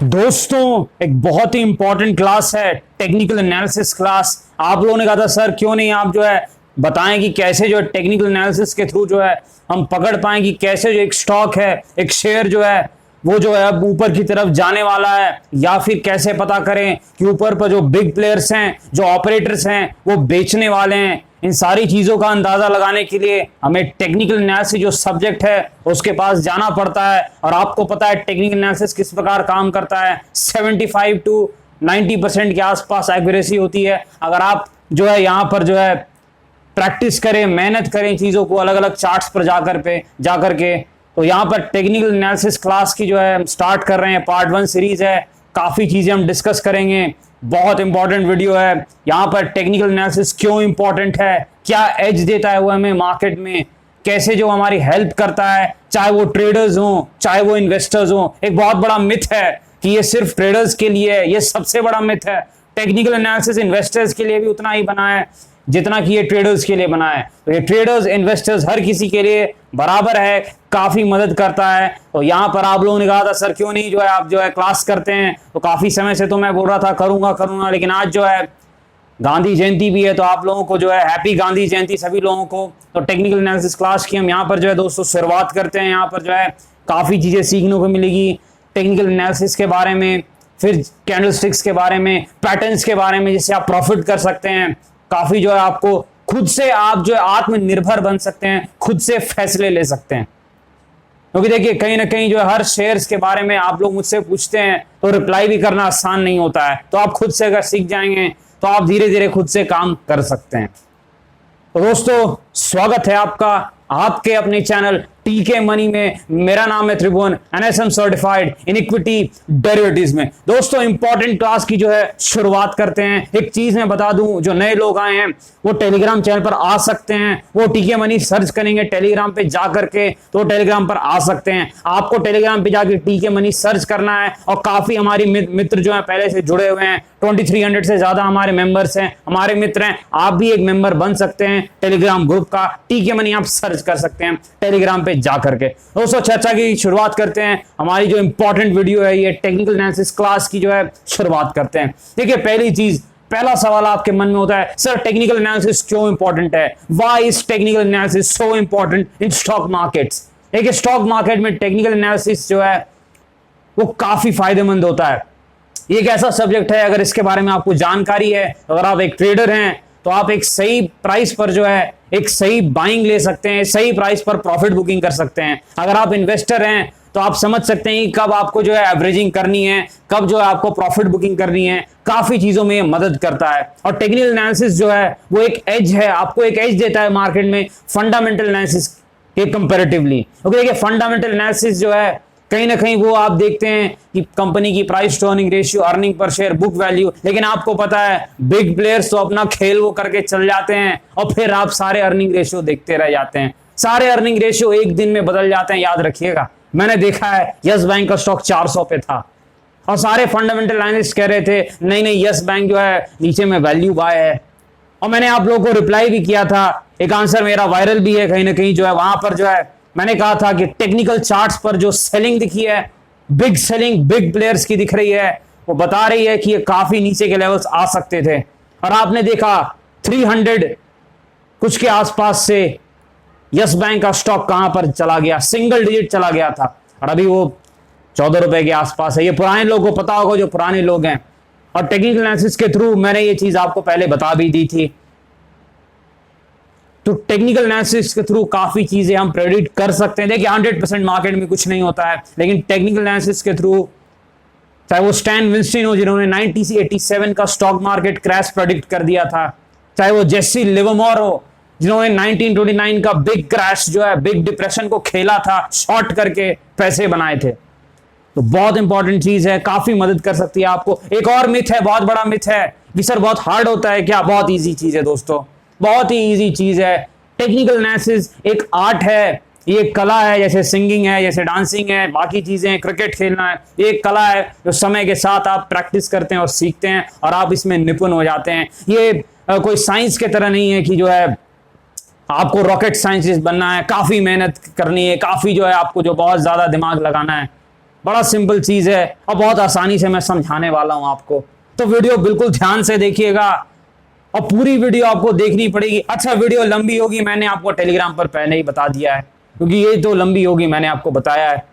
दोस्तों एक बहुत ही इंपॉर्टेंट क्लास है टेक्निकल एनालिसिस क्लास। आप लोगों ने कहा था सर क्यों नहीं आप जो है बताएं कि कैसे जो है टेक्निकल एनालिसिस के थ्रू जो है हम पकड़ पाएं कि कैसे जो एक स्टॉक है एक शेयर जो है वो जो है अब ऊपर की तरफ जाने वाला है, या फिर कैसे पता करें कि ऊपर पर जो बिग प्लेयर्स हैं जो ऑपरेटर्स हैं वो बेचने वाले हैं। इन सारी चीजों का अंदाजा लगाने के लिए हमें टेक्निकल एनालिसिस जो सब्जेक्ट है उसके पास जाना पड़ता है। और आपको पता है टेक्निकल एनालिसिस किस प्रकार काम करता है। 75 to 90% के आसपास एक्यूरेसी होती है। अगर आप जो है यहाँ पर जो है प्रैक्टिस करें, मेहनत करें चीजों को अलग अलग चार्ट्स पर जाकर के तो यहाँ पर टेक्निकल एनालिसिस क्लास की जो है हम स्टार्ट कर रहे हैं। पार्ट 1 सीरीज है, काफी चीजें हम डिस्कस करेंगे। बहुत इंपॉर्टेंट वीडियो है। यहाँ पर टेक्निकल एनालिसिस क्यों इंपॉर्टेंट है, क्या एज देता है वो हमें मार्केट में, कैसे जो हमारी हेल्प करता है, चाहे वो ट्रेडर्स हो चाहे वो इन्वेस्टर्स हो। एक बहुत बड़ा मिथ है कि ये सिर्फ ट्रेडर्स के लिए है, ये सबसे बड़ा मिथ है। टेक्निकल एनालिसिस इन्वेस्टर्स के लिए भी उतना ही बना है जितना कि ये ट्रेडर्स के लिए बना है। तो ये ट्रेडर्स इन्वेस्टर्स हर किसी के लिए बराबर है, काफी मदद करता है। तो यहाँ पर आप लोगों ने कहा था सर क्यों नहीं जो है आप जो है क्लास करते हैं, तो काफी समय से तो मैं बोल रहा था करूंगा, लेकिन आज जो है गांधी जयंती भी है तो आप लोगों को जो है हैप्पी गांधी जयंती सभी लोगों को। तो टेक्निकल एनालिसिस क्लास की हम यहाँ पर जो है दोस्तों शुरुआत करते हैं। यहाँ पर जो है काफी चीजें सीखने को मिलेगी टेक्निकल एनालिसिस के बारे में, फिर कैंडलस्टिक्स के बारे में, पैटर्न्स के बारे में, जिससे आप प्रॉफिट कर सकते हैं। काफी जो है आपको खुद से आप जो है आत्मनिर्भर बन सकते हैं, खुद से फैसले ले सकते हैं। क्योंकि देखिए कहीं ना कहीं जो है हर शेयर्स के बारे में आप लोग मुझसे पूछते हैं तो रिप्लाई भी करना आसान नहीं होता है। तो आप खुद से अगर सीख जाएंगे तो आप धीरे धीरे खुद से काम कर सकते हैं। तो दोस्तों स्वागत है आपका आपके अपने चैनल टीके मनी में। मेरा नाम है Tribhuvan, NSM certified in equity derivatives में। दोस्तों इंपॉर्टेंट क्लास की जो है शुरुआत करते हैं। एक चीज मैं बता दूं, जो नए लोग आए हैं वो टेलीग्राम चैनल पर आ सकते हैं। वो टीके मनी सर्च करेंगे टेलीग्राम पे जा करके तो टेलीग्राम पर आ सकते हैं। आपको टेलीग्राम पे जाके टीके मनी सर्च करना है। और काफी हमारी मित्र जो है पहले से जुड़े हुए हैं, 2300 से ज्यादा हमारे मेंबर्स हैं, हमारे मित्र हैं। आप भी एक मेंबर बन सकते हैं टेलीग्राम ग्रुप का। टीके मनी आप सर्च कर सकते हैं टेलीग्राम पे जा करके। दोस्तों चर्चा की शुरुआत करते हैं। हमारी जो इंपॉर्टेंट वीडियो है ये टेक्निकल एनालिसिस क्लास की जो है शुरुआत करते हैं। देखिए पहली चीज, पहला सवाल आपके मन में होता है सर टेक्निकल एनालिसिस क्यों इंपॉर्टेंट है, why is technical analysis so important in stock markets. देखिए स्टॉक मार्केट में टेक्निकल एनालिसिस जो है वो काफी फायदेमंद होता है। ये एक ऐसा सब्जेक्ट है अगर इसके बारे में आपको जानकारी है, अगर आप एक ट्रेडर हैं तो आप एक सही प्राइस पर जो है एक सही बाइंग ले सकते हैं, सही प्राइस पर प्रॉफिट बुकिंग कर सकते हैं। अगर आप इन्वेस्टर हैं तो आप समझ सकते हैं कि कब आपको जो है एवरेजिंग करनी है, कब जो है आपको प्रॉफिट बुकिंग करनी है। काफी चीजों में मदद करता है। और टेक्निकल एनालिसिस जो है वो एक एज है, आपको एक एज देता है मार्केट में फंडामेंटल एनालिसिस के कंपैरेटिवली। ओके देखिए फंडामेंटल एनालिसिस जो है कहीं ना कहीं वो आप देखते हैं कि कंपनी की price to earning ratio, earning per share, book value. लेकिन आपको पता है बिग प्लेयर्स तो अपना खेल वो करके चल जाते हैं और फिर आप सारे अर्निंग रेशियो देखते रह जाते हैं। सारे अर्निंग रेशियो एक दिन में बदल जाते हैं, याद रखिएगा। मैंने देखा है यस बैंक का स्टॉक 400 पे था और सारे फंडामेंटल एनालिस्ट कह रहे थे नहीं यस बैंक जो है नीचे में वैल्यू बाय है। और मैंने आप लोगों को रिप्लाई भी किया था, एक आंसर मेरा वायरल भी है कहीं ना कहीं जो है। वहां पर जो है मैंने कहा था कि टेक्निकल चार्ट्स पर जो सेलिंग दिखी है, बिग सेलिंग बिग प्लेयर्स की दिख रही है, वो बता रही है कि ये काफी नीचे के लेवल्स आ सकते थे। और आपने देखा 300 कुछ के आसपास से यस बैंक का स्टॉक कहां पर चला गया, सिंगल डिजिट चला गया था। और अभी वो 14 रुपए के आसपास है। ये पुराने लोगों को पता होगा, जो पुराने लोग हैं। और टेक्निकल एनालिसिस के थ्रू मैंने ये चीज आपको पहले बता भी दी थी। तो टेक्निकल एनालिसिस के थ्रू काफी चीजें हम प्रेडिक्ट कर सकते हैं। देखिए 100% मार्केट में कुछ नहीं होता है, लेकिन टेक्निकल एनालिसिस के थ्रू, चाहे वो स्टैन विंस्टीन हो जिन्होंने 1987 का स्टॉक मार्केट क्रैश प्रेडिक्ट कर दिया था, चाहे वो जेसी लिवरमोर हो जिन्होंने 1929 का बिग क्रैश जो है, बिग डिप्रेशन को खेला था, शॉर्ट करके पैसे बनाए थे। तो बहुत इंपॉर्टेंट चीज है, काफी मदद कर सकती है आपको। एक और मिथ है, बहुत बड़ा मिथ है कि सर बहुत हार्ड होता है क्या। बहुत ईजी चीज है दोस्तों, बहुत ही इजी चीज है। टेक्निकल एनालिसिस एक आर्ट है, ये कला है, जैसे सिंगिंग है, जैसे डांसिंग है, बाकी चीजें, क्रिकेट खेलना है। एक कला है जो समय के साथ आप प्रैक्टिस करते हैं और सीखते हैं और आप इसमें निपुण हो जाते हैं। ये कोई साइंस के तरह नहीं है कि जो है आपको रॉकेट साइंटिस्ट बनना है, काफी मेहनत करनी है, काफी जो है आपको जो बहुत ज्यादा दिमाग लगाना है। बड़ा सिंपल चीज है और बहुत आसानी से मैं समझाने वाला हूं आपको, तो वीडियो बिल्कुल ध्यान से देखिएगा और पूरी वीडियो आपको देखनी पड़ेगी। अच्छा, वीडियो लंबी होगी, मैंने आपको टेलीग्राम पर पहले ही बता दिया है, क्योंकि ये तो लंबी होगी, मैंने आपको बताया है।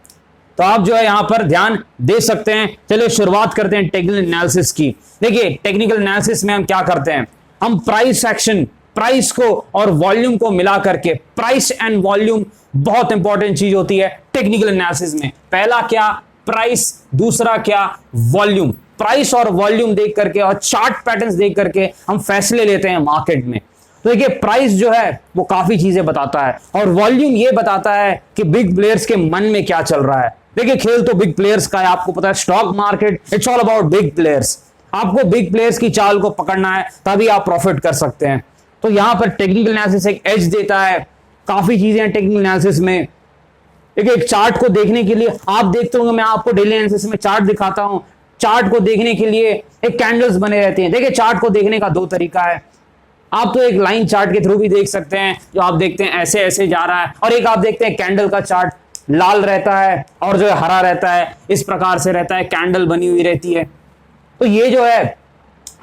तो आप जो है यहां पर ध्यान दे सकते हैं। चलिए शुरुआत करते हैं टेक्निकल एनालिसिस की। देखिए, टेक्निकल एनालिसिस में हम क्या करते हैं, हम प्राइस एक्शन, प्राइस को और वॉल्यूम को मिला करके, प्राइस एंड वॉल्यूम बहुत इंपॉर्टेंट चीज होती है टेक्निकल एनालिसिस में। पहला क्या, प्राइस, दूसरा क्या, वॉल्यूम। प्राइस और वॉल्यूम देख करके और चार्ट पैटर्न्स देख करके हम फैसले लेते हैं मार्केट में। तो देखिए, प्राइस जो है वो काफी चीजें बताता है और वॉल्यूम ये बताता है कि बिग प्लेयर्स के मन में क्या चल रहा है। देखिए, खेल तो बिग प्लेयर्स का है, आपको पता है, stock market it's all about big players. आपको बिग प्लेयर्स की चाल को पकड़ना है, तभी आप प्रॉफिट कर सकते हैं। तो यहां पर टेक्निकल एनालिसिस एक एज देता है। काफी चीजें हैं टेक्निकल एनालिसिस में। एक चार्ट को देखने के लिए आप देखते होंगे, मैं आपको डेली एनालिसिस में चार्ट दिखाता हूं। चार्ट को देखने के लिए एक कैंडल्स बने रहते हैं। देखिए, चार्ट को देखने का दो तरीका है। आप तो एक लाइन चार्ट के थ्रू भी देख सकते हैं, जो आप देखते हैं ऐसे ऐसे जा रहा है, और एक आप देखते हैं कैंडल का चार्ट, लाल रहता है और जो है हरा रहता है, इस प्रकार से रहता है, कैंडल बनी हुई रहती है। तो ये जो है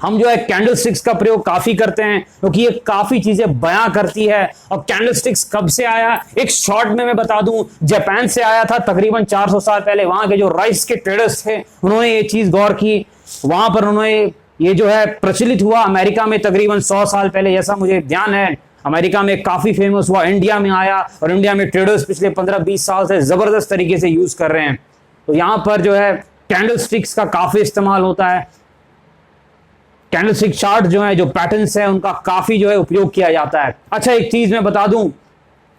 हम जो है कैंडल स्टिक्स का प्रयोग काफी करते हैं, क्योंकि ये काफी चीजें बयां करती है। और कैंडल स्टिक्स कब से आया, एक शॉर्ट में मैं बता दूं, जापान से आया था तकरीबन 400 साल पहले। वहां के जो राइस के ट्रेडर्स थे, उन्होंने ये चीज गौर की, वहां पर उन्होंने ये जो है प्रचलित हुआ। अमेरिका में तकरीबन 100 साल पहले, जैसा मुझे ध्यान है, अमेरिका में काफी फेमस हुआ, इंडिया में आया और इंडिया में ट्रेडर्स पिछले 15-20 साल से जबरदस्त तरीके से यूज कर रहे हैं। तो यहां पर जो है कैंडल स्टिक्स का काफी इस्तेमाल होता है। कैंडल स्टिक चार्ट जो है, जो पैटर्न्स है, उनका काफी जो है उपयोग किया जाता है। अच्छा, एक चीज मैं बता दूं,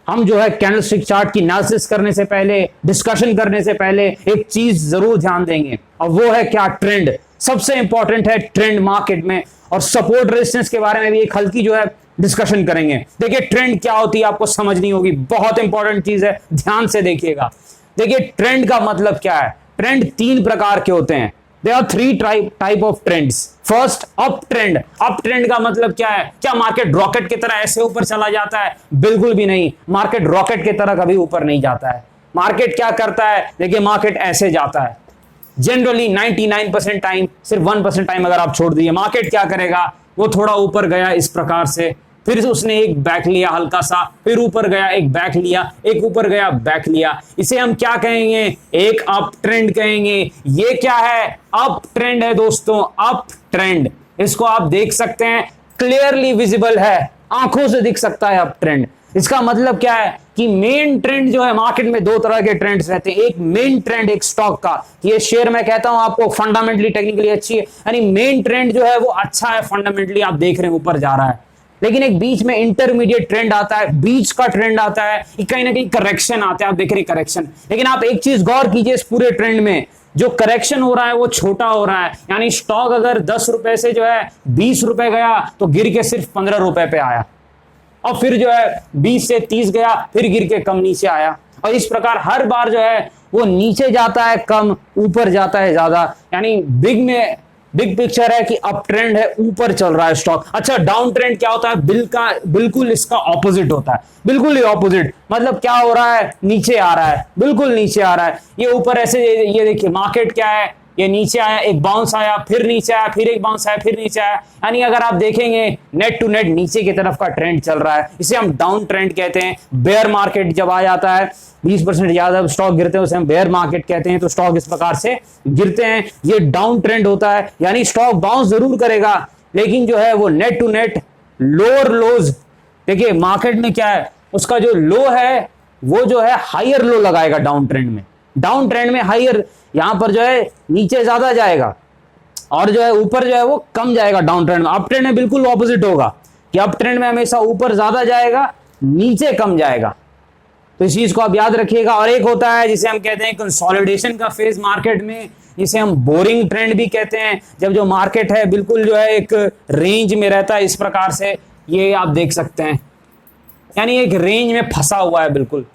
हम जो है कैंडल स्टिक चार्ट की एनालिसिस करने से पहले, डिस्कशन करने से पहले एक चीज जरूर ध्यान देंगे, और वो है क्या, ट्रेंड। सबसे इंपॉर्टेंट है ट्रेंड मार्केट में, और सपोर्ट रेजिस्टेंस के बारे में भी एक हल्की जो है डिस्कशन करेंगे। देखिए, ट्रेंड क्या होती है आपको समझनी होगी, बहुत इंपॉर्टेंट चीज है, ध्यान से देखिएगा। देखिए, ट्रेंड का मतलब क्या है। ट्रेंड 3 प्रकार के होते हैं। There are 3 type of trends. First, up trend. Up trend का मतलब क्या है, क्या मार्केट रॉकेट की तरह ऐसे ऊपर चला जाता है? बिल्कुल भी नहीं, मार्केट रॉकेट की तरह कभी ऊपर नहीं जाता है। मार्केट क्या करता है, देखिए, मार्केट ऐसे जाता है जनरली 99% टाइम। सिर्फ 1% टाइम अगर आप छोड़ दिए, मार्केट क्या करेगा, वो थोड़ा ऊपर गया इस प्रकार से, फिर उसने एक बैक लिया हल्का सा, फिर ऊपर गया, एक बैक लिया, एक ऊपर गया, बैक लिया। इसे हम क्या कहेंगे, एक अप ट्रेंड कहेंगे। ये क्या है, अप ट्रेंड है दोस्तों, अप ट्रेंड। इसको आप देख सकते हैं, क्लियरली विजिबल है, आंखों से दिख सकता है अप ट्रेंड। इसका मतलब क्या है कि मेन ट्रेंड जो है, मार्केट में 2 तरह के ट्रेंड्स रहते हैं। एक मेन ट्रेंड, एक स्टॉक का, ये शेयर मैं कहता हूं आपको फंडामेंटली टेक्निकली अच्छी है, यानी मेन ट्रेंड जो है वो अच्छा है, फंडामेंटली आप देख रहे हैं ऊपर जा रहा है। लेकिन एक बीच में इंटरमीडिएट ट्रेंड आता है, बीच का ट्रेंड आता है, कहीं ना कहीं करेक्शन आता है, आप देख रहे हैं करेक्शन। लेकिन आप एक चीज गौर कीजिए, इस पूरे ट्रेंड में जो करेक्शन हो रहा है वो छोटा हो रहा है। यानी स्टॉक अगर 10 रुपए से जो है 20 रुपए गया, तो गिर के सिर्फ 15 रुपए पे आया, और फिर जो है 20 से 30 गया, फिर गिर के कम नीचे आया। और इस प्रकार हर बार जो है वो नीचे जाता है कम, ऊपर जाता है ज्यादा। यानी बिग पिक्चर है कि अप ट्रेंड है, ऊपर चल रहा है स्टॉक। अच्छा, डाउन ट्रेंड क्या होता है, बिल्कुल इसका ऑपोजिट होता है, बिल्कुल ही ऑपोजिट। मतलब क्या हो रहा है, नीचे आ रहा है, बिल्कुल नीचे आ रहा है। ये ऊपर ऐसे, ये देखिए मार्केट क्या है, ये नीचे आया, एक बाउंस आया, फिर नीचे आया, फिर एक बाउंस आया, फिर नीचे आया। यानी अगर आप देखेंगे नेट टू नेट नीचे की तरफ का ट्रेंड चल रहा है, इसे हम डाउन ट्रेंड कहते हैं। बेयर मार्केट जब आ जाता है, 20% ज्यादा स्टॉक गिरते हैं, उसे हम बेयर मार्केट कहते हैं। तो स्टॉक इस प्रकार से गिरते हैं, ये डाउन ट्रेंड होता है। यानी स्टॉक बाउंस जरूर करेगा, लेकिन जो है वो net to net lower lows. देखिए मार्केट में क्या है, उसका जो लो है वो जो है हायर लो लगाएगा डाउन ट्रेंड में। डाउन ट्रेंड में हायर, यहां पर जो है नीचे ज्यादा जाएगा और जो है ऊपर जो है वो कम जाएगा डाउन ट्रेंड में। अप ट्रेंड में बिल्कुल ऑपोजिट होगा कि अप ट्रेंड में हमेशा ऊपर ज्यादा जाएगा, नीचे कम जाएगा। तो इस चीज को आप याद रखिएगा। और एक होता है जिसे हम कहते हैं कंसोलिडेशन का फेज मार्केट में, जिसे हम बोरिंग ट्रेंड भी कहते हैं। जब जो मार्केट है बिल्कुल जो है एक रेंज में रहता है, इस प्रकार से ये आप देख सकते हैं, यानी एक रेंज में फंसा हुआ है, बिल्कुल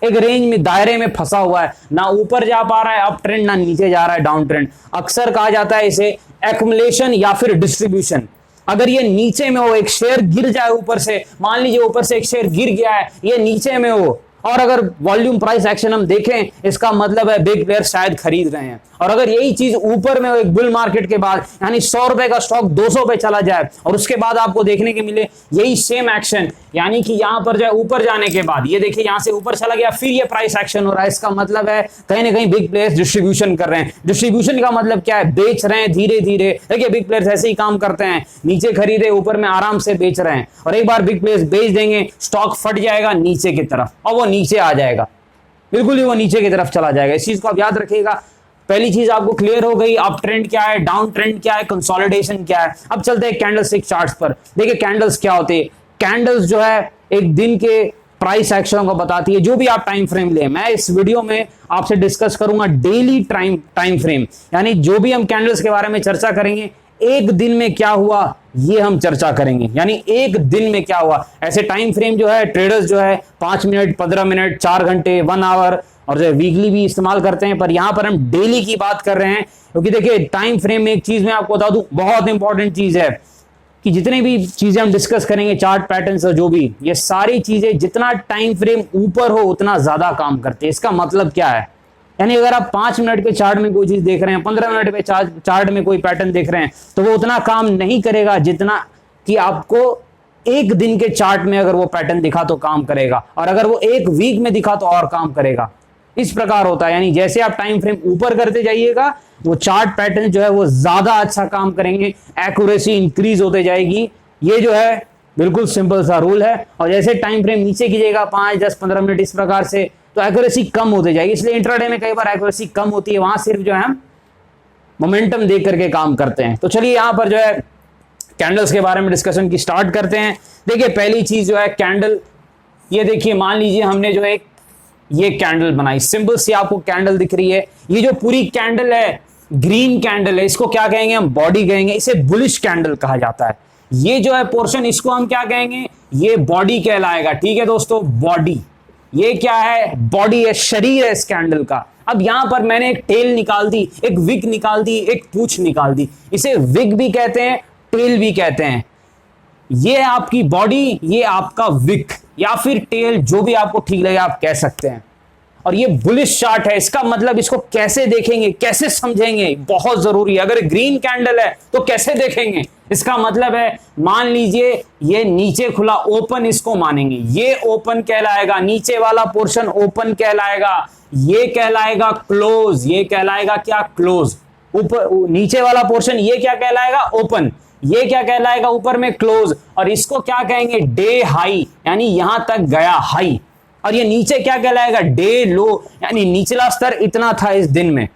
एक रेंज में, दायरे में फंसा हुआ है, ना ऊपर जा पा रहा है अप ट्रेंड, ना नीचे जा रहा है डाउन ट्रेंड। अक्सर कहा जाता है इसे एक्युमुलेशन या फिर डिस्ट्रीब्यूशन। अगर ये नीचे में हो, एक शेयर गिर जाए ऊपर से, मान लीजिए ऊपर से एक शेयर गिर गया है, ये नीचे में हो और अगर वॉल्यूम प्राइस एक्शन हम देखें, इसका मतलब है बिग प्लेयर शायद खरीद रहे हैं। और अगर यही चीज ऊपर में एक बुल मार्केट के बाद यानी 100 रुपए का स्टॉक 200 पे चला जाए और उसके बाद आपको देखने के मिले यही सेम एक्शन, यानी कि यहां पर जो है ऊपर जाने के बाद ये देखिए यहां से ऊपर चला गया, फिर ये प्राइस एक्शन हो रहा है, इसका मतलब है कहीं ना कहीं बिग प्लेयर्स डिस्ट्रीब्यूशन कर रहे हैं। डिस्ट्रीब्यूशन का मतलब क्या है? बेच रहे हैं धीरे धीरे। देखिए बिग प्लेयर्स ऐसे ही काम करते हैं, नीचे खरीदे ऊपर में आराम से बेच रहे हैं, और एक बार बिग प्लेयर्स बेच देंगे स्टॉक फट जाएगा नीचे की तरफ और वो नीचे आ जाएगा, बिल्कुल ही वो नीचे की तरफ चला जाएगा। इस चीज को आप याद रखिएगा। पहली चीज आपको क्लियर हो गई, अप ट्रेंड क्या है, डाउन ट्रेंड क्या है, कंसोलिडेशन क्या है। अब चलते हैं कैंडलस्टिक चार्ट्स पर। देखिए कैंडल्स क्या होते हैं। कैंडल्स जो है एक दिन के प्राइस एक्शन को बताती है, जो भी आप टाइम फ्रेम ले। मैं इस वीडियो में आपसे डिस्कस करूंगा डेली टाइम फ्रेम, यानी जो भी हम कैंडल्स के बारे में चर्चा करेंगे एक दिन में क्या हुआ ये हम चर्चा करेंगे, यानी एक दिन में क्या हुआ। ऐसे टाइम फ्रेम जो है ट्रेडर्स जो है 5 मिनट, 15 मिनट, 4 घंटे, 1 आवर और जो है वीकली भी इस्तेमाल करते हैं, पर यहां पर हम डेली की बात कर रहे हैं। क्योंकि देखिए टाइम फ्रेम में एक चीज मैं आपको बता दूं, बहुत इंपॉर्टेंट चीज है कि जितने भी चीजें हम डिस्कस करेंगे, चार्ट पैटर्न्स और जो भी, ये सारी चीजें जितना टाइम फ्रेम ऊपर हो उतना ज्यादा काम करते हैं। इसका मतलब क्या है? यानी अगर आप 5 मिनट के चार्ट में कोई चीज देख रहे हैं, 15 मिनट के चार्ट में कोई पैटर्न देख रहे हैं, तो वो उतना काम नहीं करेगा जितना कि आपको एक दिन के चार्ट में अगर वो पैटर्न दिखा तो काम करेगा, और अगर वो एक वीक में दिखा तो और काम करेगा। इस प्रकार होता है, यानी जैसे आप टाइम फ्रेम ऊपर करते जाइएगा वो चार्ट पैटर्न जो है वो ज्यादा अच्छा काम करेंगे, एक्यूरेसी इंक्रीज होते जाएगी। ये जो है बिल्कुल सिंपल सा रूल है। और जैसे टाइम फ्रेम नीचे कीजिएगा 5, 10, 15 मिनट इस प्रकार से, तो एक्यूरेसी कम होते जाएगी। इसलिए इंट्राडे में कई बार एक्यूरेसी कम होती है, वहां सिर्फ जो है हम मोमेंटम देख करके काम करते हैं। तो चलिए यहां पर जो है कैंडल्स के बारे में डिस्कशन की स्टार्ट करते हैं। देखिए पहली चीज जो है कैंडल, ये देखिए मान लीजिए हमने जो है ये कैंडल बनाई, सिंपल सी आपको कैंडल दिख रही है। ये जो पूरी कैंडल है ग्रीन कैंडल है, इसको क्या कहेंगे हम? बॉडी कहेंगे। इसे बुलिश कैंडल कहा जाता है। ये जो है पोर्शन, इसको हम क्या कहेंगे? ये बॉडी कहलाएगा। ठीक है दोस्तों, बॉडी। ये क्या है? बॉडी है, शरीर है इस कैंडल का। अब यहां पर मैंने एक टेल निकाल दी, एक विक निकाल दी, एक पूंछ निकाल दी। इसे विक भी कहते हैं, टेल भी कहते हैं। ये आपकी बॉडी, ये आपका विक या फिर टेल, जो भी आपको ठीक लगे आप कह सकते हैं। और ये बुलिश चार्ट है। इसका मतलब इसको कैसे देखेंगे, कैसे समझेंगे, बहुत जरूरी है। अगर ग्रीन कैंडल है तो कैसे देखेंगे? इसका मतलब है मान लीजिए ये नीचे खुला, ओपन इसको मानेंगे, ये ओपन कहलाएगा, नीचे वाला पोर्शन ओपन कहलाएगा, ये कहलाएगा क्लोज, ये कहलाएगा क्या? क्लोज। ऊपर नीचे वाला पोर्शन ये क्या कहलाएगा? ओपन। ये क्या कहलाएगा? ऊपर में क्लोज। और इसको क्या कहेंगे? डे हाई, यानी यहां तक गया हाई। और ये नीचे क्या कहलाएगा? डे लो, यानी निचला स्तर इतना था इस दिन में।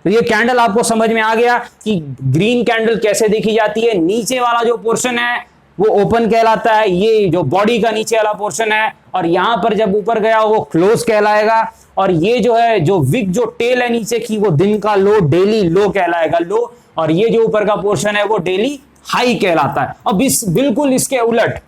तो ये कैंडल आपको समझ में आ गया कि ग्रीन कैंडल कैसे देखी जाती है। नीचे वाला जो पोर्शन है वो ओपन कहलाता है, ये जो बॉडी का नीचे वाला पोर्शन है, और यहां पर जब ऊपर गया वो क्लोज कहलाएगा। और ये जो है जो विक, जो टेल है नीचे की, वो दिन का लो, डेली लो कहलाएगा, लो। और ये जो ऊपर का पोर्शन है वो डेली हाई कहलाता है। अब बिल्कुल इसके उलट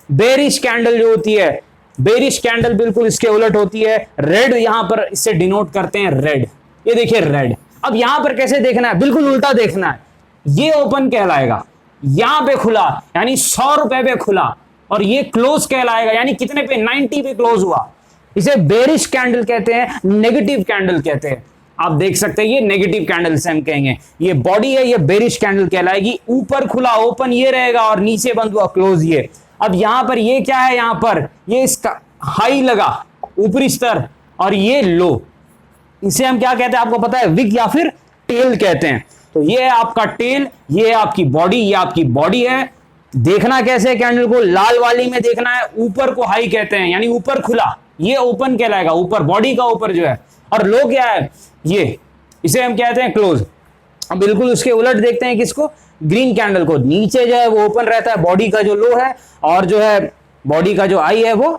बेरिश कैंडल जो होती है, बेरिश कैंडल बिल्कुल इसके उलट होती है। रेड यहां पर इससे डिनोट करते हैं, रेड। ये देखिए रेड। अब यहां पर कैसे देखना है? बिल्कुल उल्टा देखना है। ये ओपन कहलाएगा, यहां पे खुला यानी 100 रुपए पे खुला, और ये क्लोज कहलाएगा, यानी कितने पे? 90 पे क्लोज हुआ। इसे बेरिश कैंडल कहते हैं, नेगेटिव कैंडल कहते हैं। आप देख सकते हैं ये नेगेटिव कैंडल से हम कहेंगे। ये बॉडी है, ये बेरिश कैंडल कहलाएगी। ऊपर खुला ओपन ये रहेगा, और नीचे बंद हुआ क्लोज ये। अब यहां पर ये क्या है? यहां पर ये इसका हाई लगा, ऊपरी स्तर, और ये लो। इसे हम क्या कहते हैं आपको पता है? विक या फिर टेल कहते हैं। तो ये है आपका टेल, ये है आपकी बॉडी, ये आपकी बॉडी है। देखना कैसे है कैंडल को? लाल वाली में देखना है, ऊपर को हाई कहते हैं, यानी ऊपर खुला, ये ओपन कहलाएगा, ऊपर बॉडी का ऊपर जो है। और लो क्या है? ये, इसे हम कहते हैं क्लोज। अब बिल्कुल उसके उलट देखते हैं किसको? ग्रीन कैंडल को। नीचे जो है वो ओपन रहता है, बॉडी का जो लो है, और जो है बॉडी का जो आई है वो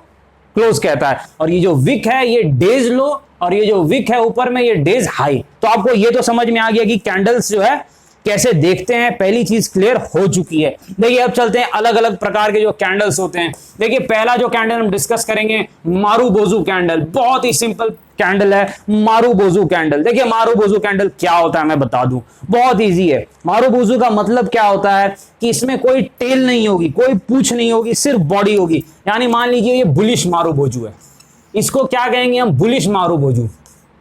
क्लोज कहता है। और ये जो विक है ये डेज लो, और ये जो विक है ऊपर में ये डेज हाई। तो आपको ये तो समझ में आ गया कि कैंडल्स जो है कैसे देखते हैं, पहली चीज क्लियर हो चुकी है। देखिए अब चलते हैं अलग अलग प्रकार के जो कैंडल्स होते हैं। देखिए पहला जो कैंडल हम डिस्कस करेंगे, मारूबोजू कैंडल। बहुत ही सिंपल कैंडल है मारूबोजू कैंडल। देखिए मारूबोजू कैंडल क्या होता है मैं बता दूं, बहुत इजी है। मारूबोजू का मतलब क्या होता है कि इसमें कोई टेल नहीं होगी, कोई पूंछ नहीं होगी, सिर्फ बॉडी होगी। यानी मान लीजिए ये बुलिश मारूबोजू है, इसको क्या कहेंगे हम, बुलिश मारूबोजू,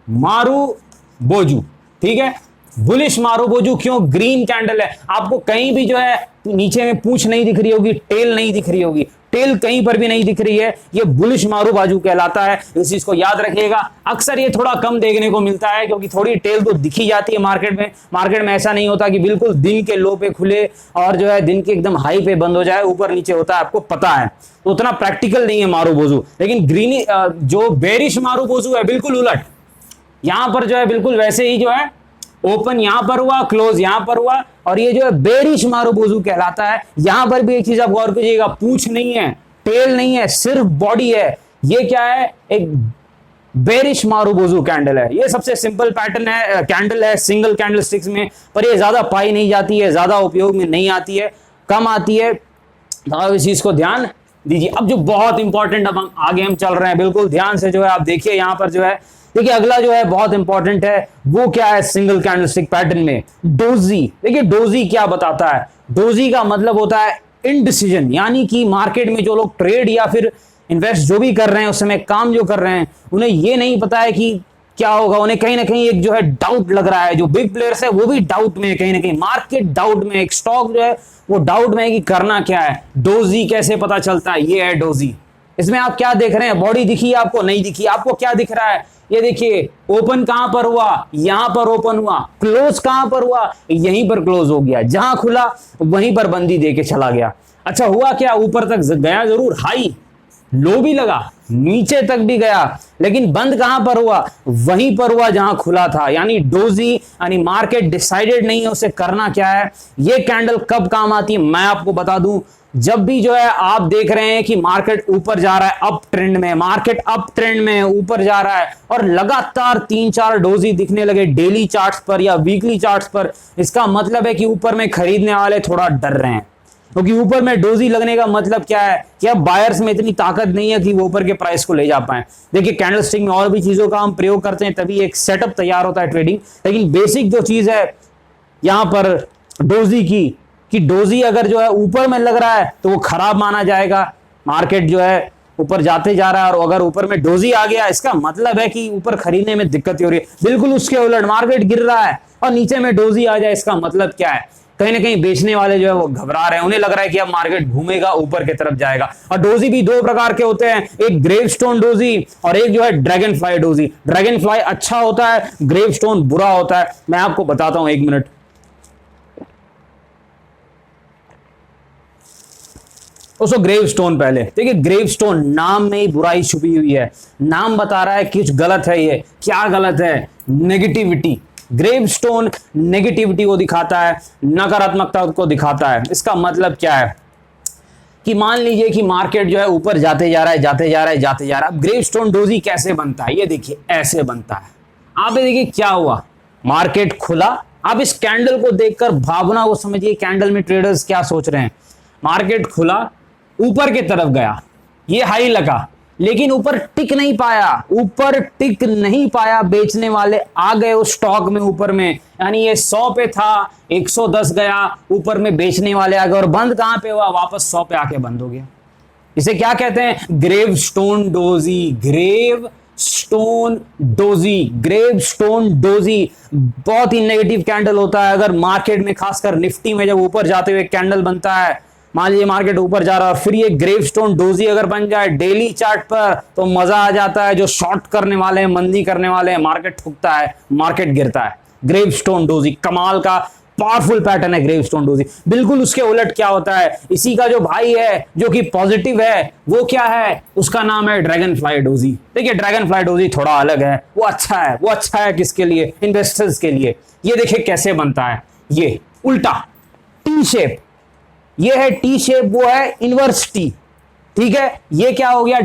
मारूबोजू, ठीक है। बुलिश मारूबोजू क्यों, ग्रीन कैंडल है, आपको कहीं भी जो है नीचे में पूंछ नहीं दिख रही होगी, टेल नहीं दिख रही होगी, टेल कहीं पर भी नहीं दिख रही है, ये बुलिश मारूबाजू कहलाता है। इस चीज को याद रखिएगा। अक्सर ये थोड़ा कम देखने को मिलता है क्योंकि थोड़ी टेल तो दिखी जाती है मार्केट में ऐसा नहीं होता कि बिल्कुल दिन के लो पे खुले और जो है दिन के एकदम हाई पे बंद हो जाए, ऊपर नीचे होता है, आपको पता है, तो उतना प्रैक्टिकल नहीं है मारूबोजू। लेकिन ग्रीनी जो बेरिश मारूबोजू है बिल्कुल उलट, यहां पर जो है बिल्कुल वैसे ही जो है ओपन यहां पर हुआ, क्लोज यहां पर हुआ, और ये जो है बेरिश मारूबोजू कहलाता है। यहां पर भी एक चीज आप गौर कीजिएगा, पूंछ नहीं है, टेल नहीं है, सिर्फ बॉडी है। ये क्या है, एक बेरिश मारूबोजू कैंडल है। ये सबसे सिंपल पैटर्न है, कैंडल है सिंगल कैंडल स्टिक्स में, पर ये ज्यादा पाई नहीं जाती है, ज्यादा उपयोग में नहीं आती है, कम आती है, तो इस चीज को ध्यान दीजिए। अब जो बहुत इंपॉर्टेंट, अब हम आगे चल रहे हैं, बिल्कुल ध्यान से जो है आप देखिए। यहां पर जो है देखिए अगला जो है बहुत इंपॉर्टेंट है, वो क्या है, सिंगल कैंडलस्टिक पैटर्न में डोजी। देखिए डोजी क्या बताता है, डोजी का मतलब होता है इनडिसीजन, यानी कि मार्केट में जो लोग ट्रेड या फिर इन्वेस्ट जो भी कर रहे हैं, उस समय काम जो कर रहे हैं, उन्हें ये नहीं पता है कि क्या होगा, उन्हें कहीं ना कहीं एक जो है डाउट लग रहा है। जो बिग प्लेयर्स है वो भी डाउट में है, कहीं ना कहीं मार्केट डाउट में, एक स्टॉक जो है वो डाउट में है कि करना क्या है। डोजी कैसे पता चलता है, ये है डोजी। इसमें आप क्या देख रहे हैं, बॉडी दिखी आपको, नहीं दिखी, आपको क्या दिख रहा है, ये देखिए ओपन कहां पर हुआ, यहां पर ओपन हुआ, क्लोज कहां पर हुआ, यहीं पर क्लोज हो गया, जहां खुला वहीं पर बंदी देके चला गया। अच्छा हुआ क्या, ऊपर तक गया जरूर, हाई लो भी लगा, नीचे तक भी गया, लेकिन बंद कहां पर हुआ, वहीं पर हुआ जहां खुला था। यानी डोजी, यानी मार्केट डिसाइडेड नहीं है उसे करना क्या है। ये कैंडल कब काम आती है, मैं आपको बता दूं, जब भी जो है आप देख रहे हैं कि मार्केट ऊपर जा रहा है, अप ट्रेंड में, मार्केट अप ट्रेंड में ऊपर जा रहा है और लगातार 3-4 डोजी दिखने लगे डेली चार्ट्स पर या वीकली चार्ट्स पर, इसका मतलब है कि ऊपर में खरीदने वाले थोड़ा डर रहे हैं। क्योंकि ऊपर में डोजी लगने का मतलब क्या है कि अब बायर्स में इतनी ताकत नहीं है कि वो ऊपर के प्राइस को ले जा पाए। देखिए कैंडलस्टिक में और भी चीजों का हम प्रयोग करते हैं, तभी एक सेटअप तैयार होता है ट्रेडिंग। लेकिन बेसिक जो चीज है यहां पर डोजी की, कि डोजी अगर जो है ऊपर में लग रहा है तो वो खराब माना जाएगा, मार्केट जो है ऊपर जाते जा रहा है, और अगर ऊपर में डोजी आ गया इसका मतलब है कि ऊपर खरीदने में दिक्कत हो रही है। बिल्कुल उसके उलट मार्केट गिर रहा है और नीचे में डोजी आ जाए, इसका मतलब क्या है, कहीं ना कहीं बेचने वाले जो है वो घबरा रहे हैं, उन्हें लग रहा है कि अब मार्केट घूमेगा, ऊपर की तरफ जाएगा। और डोजी भी दो प्रकार के होते हैं, एक ग्रेवस्टोन डोजी और एक जो है dragon fly doji. Dragon fly अच्छा होता है, ग्रेवस्टोन बुरा होता है। मैं आपको बताता हूं, 1 मिनट। उसको ग्रेवस्टोन पहले देखिए, ग्रेवस्टोन नाम में ही बुराई छुपी हुई है, नाम बता रहा है कुछ गलत है। ये क्या गलत है, नेगेटिविटी। ग्रेवस्टोन नेगेटिविटी को दिखाता है, नकारात्मकता को दिखाता है। इसका मतलब क्या है कि मान लीजिए कि मार्केट जो है ऊपर जाते जा रहा है, जाते जा रहा है, जाते जा रहा है। अब ग्रेवस्टोन डोजी कैसे बनता है, ये देखिए ऐसे बनता है। आप ये देखिए क्या हुआ, मार्केट खुला, आप इस कैंडल को देखकर भावना को समझिए, कैंडल में ट्रेडर्स क्या सोच रहे हैं। मार्केट खुला, ऊपर की तरफ गया, ये हाई लगा, लेकिन ऊपर टिक नहीं पाया, ऊपर टिक नहीं पाया, बेचने वाले आ गए उस स्टॉक में ऊपर में, यानी ये 100 पे था, 110 गया, ऊपर में बेचने वाले आ गए, और बंद कहां पे हुआ, वापस 100 पे आके बंद हो गया। इसे क्या कहते हैं, gravestone doji. Gravestone doji, gravestone doji बहुत ही नेगेटिव कैंडल होता है। अगर मार्केट में खासकर निफ्टी में जब ऊपर जाते हुए कैंडल बनता है, मान लीजिए मार्केट ऊपर जा रहा है, फिर ये ग्रेवस्टोन डोजी अगर बन जाए डेली चार्ट पर, तो मजा आ जाता है। जो शॉर्ट करने वाले हैं, मंदी करने वाले हैं, मार्केट ठुकता है, मार्केट गिरता है। ग्रेवस्टोन डोजी कमाल का पावरफुल पैटर्न है ग्रेवस्टोन डोजी। बिल्कुल उसके उलट क्या होता है, इसी का जो भाई है जो कि पॉजिटिव है, वो क्या है, उसका नाम है ड्रैगन फ्लाई डोजी। देखिए ड्रैगन फ्लाई डोजी थोड़ा अलग है, वो अच्छा है। वो अच्छा है किसके लिए, इन्वेस्टर्स के लिए। ये देखिए कैसे बनता है, ये उल्टा टी शेप, ये है टी शेप, वो है इनवर्स टी, ठीक है। ये क्या हो गया,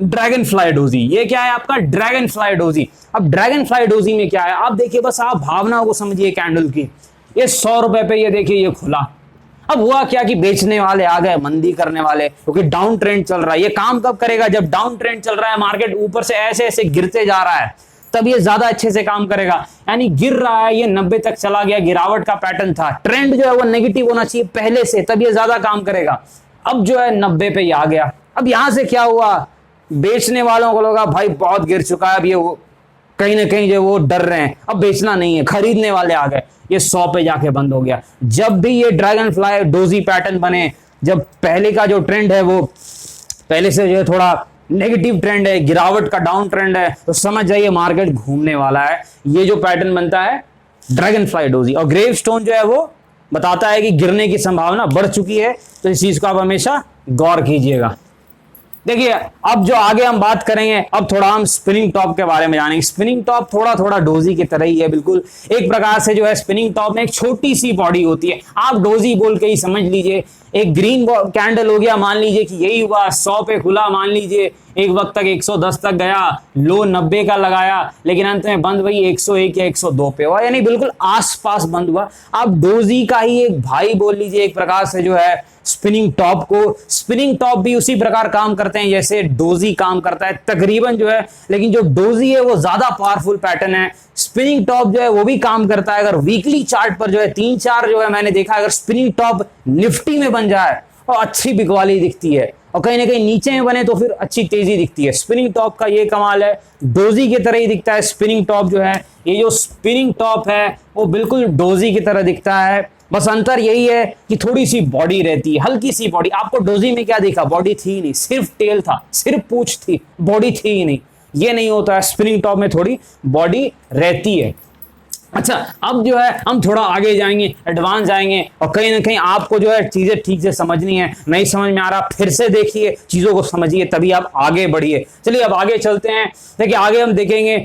ड्रैगन फ्लाई डोजी। ये क्या है आपका, ड्रैगन फ्लाई डोजी। अब ड्रैगन फ्लाई डोजी में क्या है, आप देखिए, बस आप भावना को समझिए कैंडल की। ये 100 रुपए पे ये देखिए ये खुला, अब हुआ क्या कि बेचने वाले आ गए, मंदी करने वाले, क्योंकि डाउन ट्रेंड चल रहा है। ये काम कब करेगा, जब डाउन ट्रेंड चल रहा है, मार्केट ऊपर से ऐसे ऐसे गिरते जा रहा है, तब ये ज्यादा अच्छे से काम करेगा। यानी गिर रहा है, ये 90 तक चला गया, गिरावट का पैटर्न था, ट्रेंड जो है वो नेगेटिव होना चाहिए पहले से, तब ये ज्यादा काम करेगा। अब जो है 90 पे आ गया। अब यहां से क्या हुआ, बेचने वालों को लगा भाई बहुत गिर चुका है, अब ये वो कहीं ना कहीं जो वो डर रहे हैं, अब बेचना नहीं है, खरीदने वाले आ गए, ये 100 पे जाके बंद हो गया। जब भी ये ड्रैगन फ्लाई डोजी पैटर्न बने, जब पहले का जो ट्रेंड है वो पहले से जो है थोड़ा नेगेटिव ट्रेंड है, गिरावट का डाउन ट्रेंड है, तो समझ जाइए मार्केट घूमने वाला है। ये जो पैटर्न बनता है ड्रैगन फ्लाई डोजी और ग्रेव स्टोन जो है वो बताता है कि गिरने की संभावना बढ़ चुकी है, तो इस चीज को आप हमेशा गौर कीजिएगा। देखिए अब जो आगे हम बात करेंगे, अब थोड़ा हम स्पिनिंग टॉप के बारे में जानेंगे। स्पिनिंग टॉप थोड़ा डोजी की तरह ही है, बिल्कुल एक प्रकार से जो है स्पिनिंग टॉप में एक छोटी सी बॉडी होती है, आप डोजी बोल के ही समझ लीजिए। एक ग्रीन कैंडल हो गया, मान लीजिए कि यही हुआ, 100 पे खुला, मान लीजिए एक वक्त तक 110 तक गया, लो 90 का लगाया, लेकिन अंत में बंद वही 101 या 102 पे हुआ, यानी बिल्कुल आसपास बंद हुआ। आप डोजी का ही एक भाई बोल लीजिए एक प्रकार से जो है स्पिनिंग टॉप को। स्पिनिंग टॉप भी उसी प्रकार काम करते हैं जैसे डोजी काम करता है तकरीबन जो है, लेकिन जो डोजी है वो ज्यादा पावरफुल पैटर्न है। स्पिनिंग टॉप जो है वो भी काम करता है, अगर वीकली चार्ट पर जो है 3-4 जो है मैंने देखा, अगर स्पिनिंग टॉप निफ्टी में बन जाए और अच्छी बिकवाली दिखती है, और कहीं ना कहीं नीचे में बने तो फिर अच्छी तेजी दिखती है। स्पिनिंग टॉप का ये कमाल है, डोजी की तरह ही दिखता है स्पिनिंग टॉप जो है। ये जो स्पिनिंग टॉप है वो बिल्कुल डोजी की तरह दिखता है, बस अंतर यही है कि थोड़ी सी बॉडी रहती है, हल्की सी बॉडी। आपको डोजी में क्या देखा, बॉडी थी ही नहीं, सिर्फ टेल था, सिर्फ पूंछ थी, बॉडी थी ही नहीं। ये नहीं होता है, स्पिनिंग टॉप में थोड़ी बॉडी रहती है। अच्छा अब जो है हम थोड़ा आगे जाएंगे, एडवांस जाएंगे, और कहीं ना कहीं आपको जो है चीजें ठीक से समझनी है, नहीं समझ में आ रहा फिर से देखिए, चीजों को समझिए, तभी आप आगे बढ़िए। चलिए अब आगे चलते हैं। देखिए आगे हम देखेंगे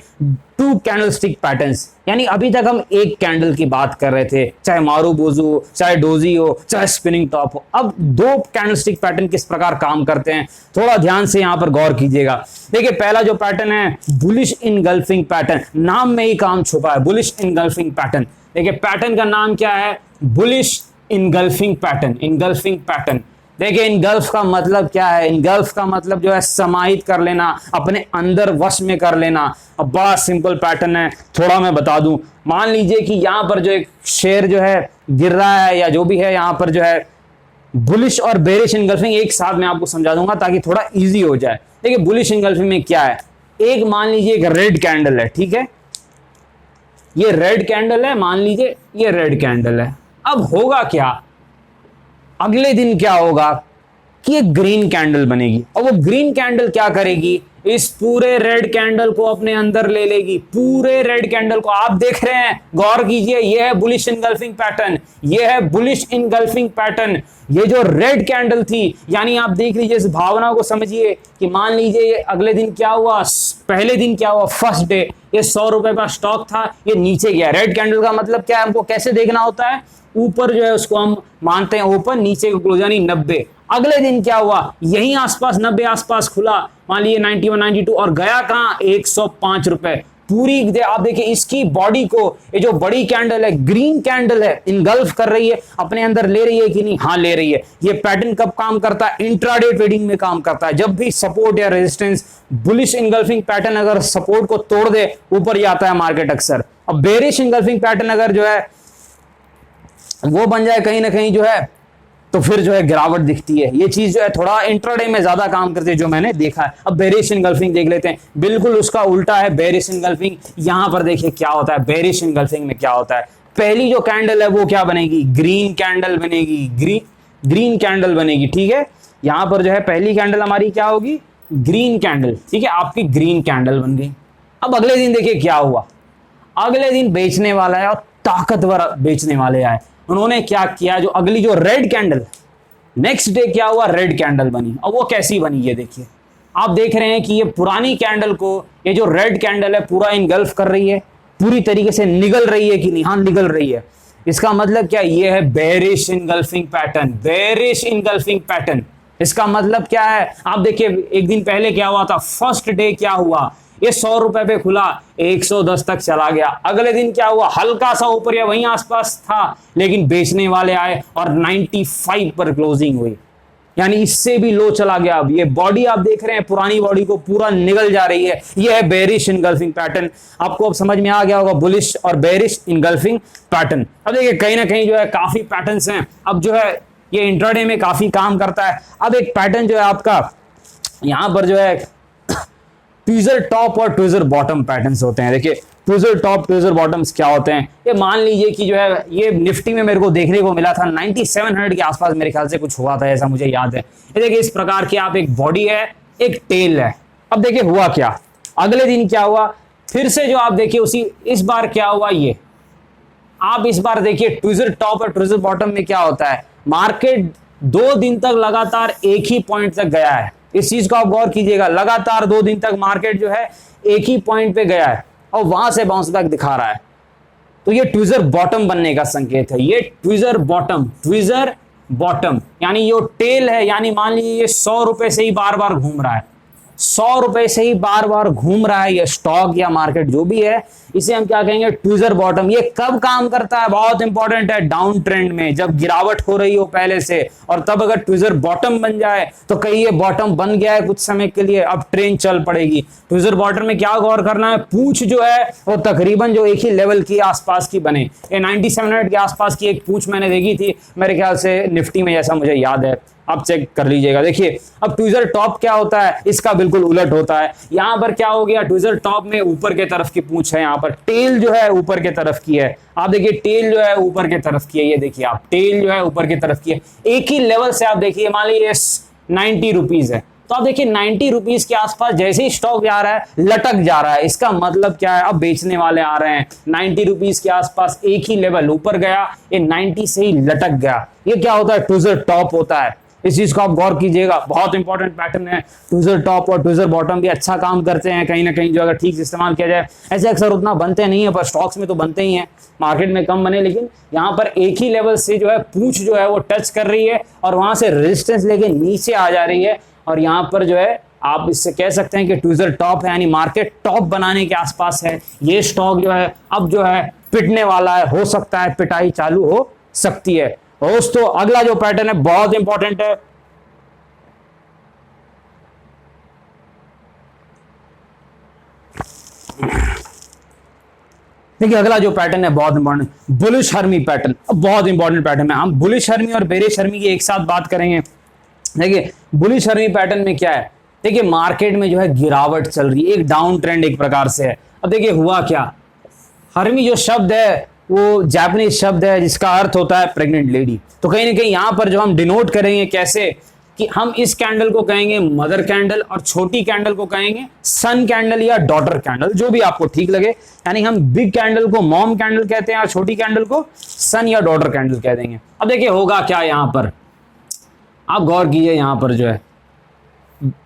2 कैंडलस्टिक पैटर्न्स, यानी अभी तक हम एक कैंडल की बात कर रहे थे, चाहे मारूबोजू हो, चाहे डोजी हो, चाहे स्पिनिंग टॉप हो। अब 2 कैंडलस्टिक पैटर्न किस प्रकार काम करते हैं, थोड़ा ध्यान से यहां पर गौर कीजिएगा। देखिए पहला जो पैटर्न है बुलिश इनगल्फिंग पैटर्न, नाम में ही काम छुपा है, बुलिश इनगल्फिंग पैटर्न। देखिए पैटर्न का नाम क्या है, bullish engulfing pattern, engulfing pattern. देखिए इनगल्फ का मतलब क्या है, इनगल्फ का मतलब जो है समाहित कर लेना, अपने अंदर वश में कर लेना। अब बड़ा सिंपल पैटर्न है, थोड़ा मैं बता दूं। मान लीजिए कि यहां पर जो एक शेयर जो है गिर रहा है या जो भी है, यहां पर जो है बुलिश और बेरिश इनगल्फिंग एक साथ मैं आपको समझा दूंगा ताकि थोड़ा इजी हो जाए। देखिए बुलिश इनगल्फिंग में क्या है, एक मान लीजिए एक रेड कैंडल है, ठीक है, ये रेड कैंडल है, मान लीजिए ये रेड कैंडल है। अब होगा क्या, अगले दिन क्या होगा कि एक ग्रीन कैंडल बनेगी, और वो ग्रीन कैंडल क्या करेगी, इस पूरे रेड कैंडल को अपने अंदर ले लेगी, पूरे रेड कैंडल को। आप देख रहे हैं, गौर कीजिए, ये है बुलिश इनगल्फिंग पैटर्न, ये है बुलिश इनगल्फिंग पैटर्न। ये जो रेड कैंडल थी, यानी आप देख लीजिए, इस भावना को समझिए कि मान लीजिए अगले दिन क्या हुआ, पहले दिन क्या हुआ, फर्स्ट डे ये 100 रुपए का स्टॉक था, ये नीचे गया। रेड कैंडल का मतलब क्या है, हमको कैसे देखना होता है, ऊपर जो है उसको हम मानते हैं ओपन, नीचे को क्लोज यानी 90। अगले दिन क्या हुआ, यहीं आसपास 90 आसपास खुला, मान लीजिए 91 92, और गया कहां 105 रुपए। पूरी आप देखिए इसकी बॉडी को, ये जो बड़ी कैंडल है, ग्रीन कैंडल है, इनगल्फ कर रही है, अपने अंदर ले रही है कि नहीं, हाँ ले रही है। ये पैटर्न कब काम करता है, इंट्राडे ट्रेडिंग में काम करता है, जब भी सपोर्ट या रेजिस्टेंस, बुलिश इनगल्फिंग पैटर्न अगर सपोर्ट को तोड़ दे ऊपर ही आता है मार्केट अक्सर। अब बेरिश इनगल्फिंग पैटर्न अगर जो है वो बन जाए कहीं ना कहीं जो है, तो फिर जो है गिरावट दिखती है। ये चीज जो है थोड़ा इंट्राडे में ज्यादा काम करती है, जो मैंने देखा है। अब बेरिश इनगल्फिंग देख लेते हैं, बिल्कुल उसका उल्टा है बेरिश इनगल्फिंग। यहां पर देखिए क्या होता है, बेरिश इनगल्फिंग में क्या होता है, पहली जो कैंडल है वो क्या बनेगी, ग्रीन कैंडल बनेगी, ग्रीन कैंडल बनेगी, ठीक है। यहां पर जो है पहली कैंडल हमारी क्या होगी, ग्रीन कैंडल, ठीक है, आपकी ग्रीन कैंडल बन गई। अब अगले दिन देखिए क्या हुआ, अगले दिन बेचने वाला है और ताकतवर बेचने वाले आए, उन्होंने क्या किया, जो अगली जो रेड कैंडल, नेक्स्ट डे क्या हुआ, रेड कैंडल बनी। और वो कैसी बनी, ये देखिए, आप देख रहे हैं कि ये पुरानी कैंडल को ये जो रेड कैंडल है पूरा इनगल्फ कर रही है, पूरी तरीके से निगल रही है कि नहीं, हाँ निगल रही है। इसका मतलब क्या, ये है bearish engulfing pattern, bearish engulfing pattern. इसका मतलब क्या है, आप देखिए एक दिन पहले क्या हुआ था, फर्स्ट डे क्या हुआ, ये 100 रुपए पे खुला, 110 तक चला गया। अगले दिन क्या हुआ, हल्का सा ऊपर या वहीं आसपास था, लेकिन बेचने वाले आए और 95 पर क्लोजिंग हुई, यानी इससे भी लो चला गया। अब ये बॉडी आप देख रहे हैं, पुरानी बॉडी को पूरा निगल जा रही है, ये है बेरिश इनगल्फिंग पैटर्न। आपको अब समझ में आ गया होगा बुलिश और बेरिश इनगल्फिंग पैटर्न। अब देखिए कहीं ना कहीं जो है काफी पैटर्न्स हैं, अब जो है ये इंट्राडे में काफी काम करता है। अब एक पैटर्न जो है आपका यहां पर जो है ट्विजर टॉप और ट्विजर बॉटम पैटर्न्स होते हैं। देखिए ट्विजर टॉप ट्विजर बॉटम्स क्या होते हैं, ये मान लीजिए कि जो है ये निफ्टी में मेरे को देखने को मिला था 9700 के आसपास, मेरे ख्याल से कुछ हुआ था ऐसा मुझे याद है। ये देखिए इस प्रकार की आप एक बॉडी है, एक टेल है। अब देखिए हुआ क्या, अगले दिन क्या हुआ, फिर से जो आप देखिए उसी इस बार क्या हुआ, ये आप इस बार देखिए ट्विजर टॉप और ट्विजर बॉटम में क्या होता है, मार्केट 2 दिन तक लगातार एक ही पॉइंट तक गया है। इस चीज को आप गौर कीजिएगा, लगातार 2 दिन तक मार्केट जो है एक ही पॉइंट पे गया है और वहां से बाउंस बैक दिखा रहा है। तो ये ट्विजर बॉटम बनने का संकेत है। ये ट्विजर बॉटम यानी ये टेल है, यानी मान लीजिए ये 100 रुपए से ही बार बार घूम रहा है, 100 रुपए से ही बार बार घूम रहा है ये स्टॉक या मार्केट जो भी है, इसे हम क्या कहेंगे, ट्विजर बॉटम। ये कब काम करता है, बहुत इंपॉर्टेंट है, डाउन ट्रेंड में, जब गिरावट हो रही हो पहले से, और तब अगर ट्विजर बॉटम बन जाए तो कहीं ये बॉटम बन गया है कुछ समय के लिए, अब ट्रेंड चल पड़ेगी। ट्विजर बॉटम में क्या गौर करना है, पूंछ जो है वो तकरीबन जो एक ही लेवल की आसपास की बने। ये 9700 के आसपास की एक पूंछ मैंने देखी थी मेरे ख्याल से निफ्टी में, जैसा मुझे याद है, आप चेक कर लीजिएगा। देखिए अब ट्विजर टॉप क्या होता है, इसका बिल्कुल उलट होता है। यहां पर क्या हो गया, ट्विजर टॉप में ऊपर के तरफ की पूंछ है, यहाँ पर टेल जो है ऊपर के तरफ की है। आप देखिए टेल जो है ऊपर के तरफ की है, ये देखिए आप टेल जो है ऊपर की तरफ की है, एक ही लेवल से आप देखिए, मान लीजिए 90 रुपीज है, तो आप देखिए 90 रुपीज के आसपास जैसे ही स्टॉक जा रहा है लटक जा रहा है। इसका मतलब क्या है, अब बेचने वाले आ रहे हैं, 90 रुपीज के आसपास एक ही लेवल ऊपर गया, ये 90 से ही लटक गया, ये क्या होता है, ट्विजर टॉप होता है। इस चीज को आप गौर कीजिएगा, बहुत इंपॉर्टेंट पैटर्न है। ट्विजर टॉप और ट्विजर बॉटम भी अच्छा काम करते हैं कहीं ना कहीं, जो अगर ठीक से इस्तेमाल किया जाए। ऐसे अक्सर उतना बनते नहीं है, पर स्टॉक्स में तो बनते ही हैं, मार्केट में कम बने, लेकिन यहाँ पर एक ही लेवल से जो है पूंछ जो है वो टच कर रही है और वहां से रेजिस्टेंस लेके नीचे आ जा रही है, और यहाँ पर जो है आप इससे कह सकते हैं कि ट्विजर टॉप है, यानी मार्केट टॉप बनाने के आसपास है। ये स्टॉक जो है अब जो है पिटने वाला है, हो सकता है पिटाई चालू हो सकती है। दोस्तों अगला जो पैटर्न है बहुत इंपॉर्टेंट है, देखिए अगला जो पैटर्न है बहुत इंपॉर्टेंट, बुलिश हर्मी पैटर्न। बहुत इंपॉर्टेंट पैटर्न है, हम बुलिश हर्मी और बेरिश हर्मी की एक साथ बात करेंगे। देखिए बुलिश हर्मी पैटर्न में क्या है, देखिए मार्केट में जो है गिरावट चल रही है, एक डाउन ट्रेंड एक प्रकार से है। अब देखिए हुआ क्या, हर्मी जो शब्द है वो जापानीज शब्द है जिसका अर्थ होता है प्रेग्नेंट लेडी। तो कहीं ना कहीं यहां पर जो हम डिनोट करेंगे कैसे, कि हम इस कैंडल को कहेंगे मदर कैंडल और छोटी कैंडल को कहेंगे सन कैंडल या डॉटर कैंडल, जो भी आपको ठीक लगे। यानी हम बिग कैंडल को मॉम कैंडल कहते हैं और छोटी कैंडल को सन या डॉटर कैंडल कह देंगे। अब देखिए होगा क्या, यहां पर आप गौर कीजिए, यहां पर जो है